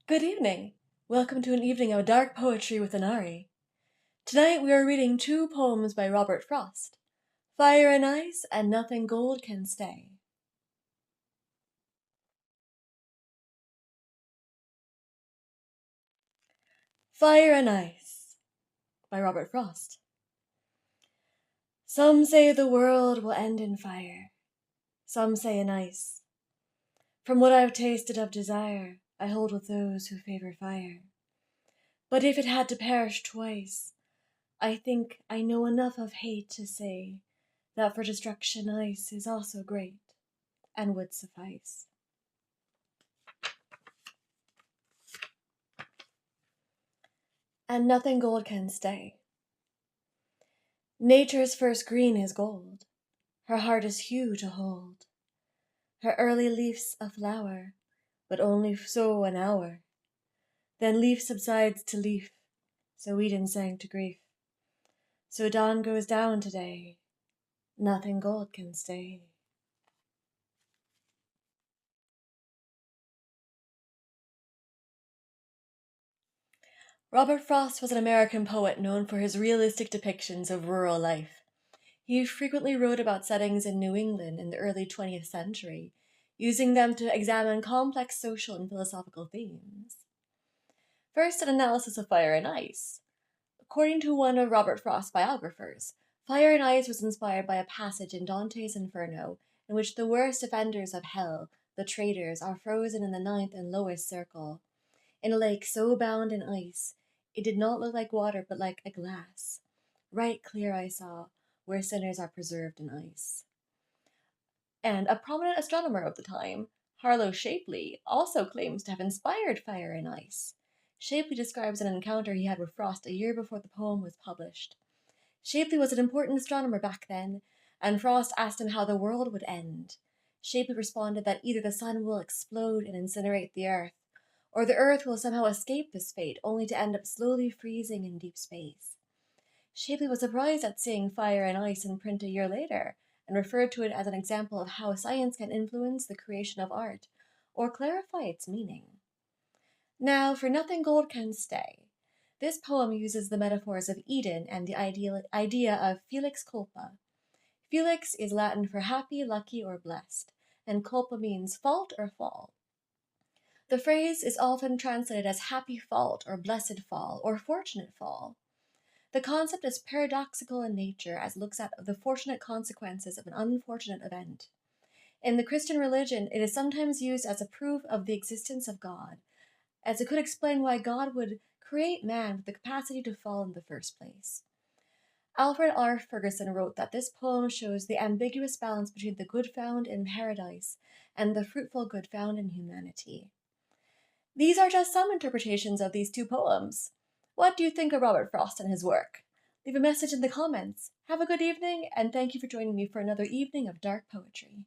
Good evening. Welcome to an evening of dark poetry with Inari. Tonight we are reading two poems by Robert Frost, Fire and Ice and Nothing Gold Can Stay. Fire and Ice by Robert Frost. Some say the world will end in fire, some say in ice. From what I've tasted of desire, I hold with those who favor fire. But if it had to perish twice, I think I know enough of hate to say that for destruction ice is also great and would suffice. And nothing gold can stay. Nature's first green is gold, her heart is hue to hold. Her early leaf's a flower, but only so an hour. Then leaf subsides to leaf, so Eden sank to grief. So dawn goes down today, nothing gold can stay. Robert Frost was an American poet known for his realistic depictions of rural life. He frequently wrote about settings in New England in the early 20th century, using them to examine complex social and philosophical themes. First, an analysis of fire and ice. According to one of Robert Frost's biographers, Fire and Ice was inspired by a passage in Dante's Inferno in which the worst offenders of hell, the traitors, are frozen in the ninth and lowest circle, in a lake so bound in ice, it did not look like water but like a glass. Right clear I saw, where sinners are preserved in ice. And a prominent astronomer of the time, Harlow Shapley, also claims to have inspired Fire and Ice. Shapley describes an encounter he had with Frost a year before the poem was published. Shapley was an important astronomer back then, and Frost asked him how the world would end. Shapley responded that either the sun will explode and incinerate the earth, or the earth will somehow escape this fate, only to end up slowly freezing in deep space. Shapley was surprised at seeing Fire and Ice in print a year later, and referred to it as an example of how science can influence the creation of art, or clarify its meaning. Now, for Nothing Gold Can Stay. This poem uses the metaphors of Eden and the idea of felix culpa. Felix is Latin for happy, lucky, or blessed, and culpa means fault or fall. The phrase is often translated as happy fault or blessed fall or fortunate fall. The concept is paradoxical in nature as it looks at the fortunate consequences of an unfortunate event. In the Christian religion, it is sometimes used as a proof of the existence of God, as it could explain why God would create man with the capacity to fall in the first place. Alfred R. Ferguson wrote that this poem shows the ambiguous balance between the good found in paradise and the fruitful good found in humanity. These are just some interpretations of these two poems. What do you think of Robert Frost and his work? Leave a message in the comments. Have a good evening, and thank you for joining me for another evening of dark poetry.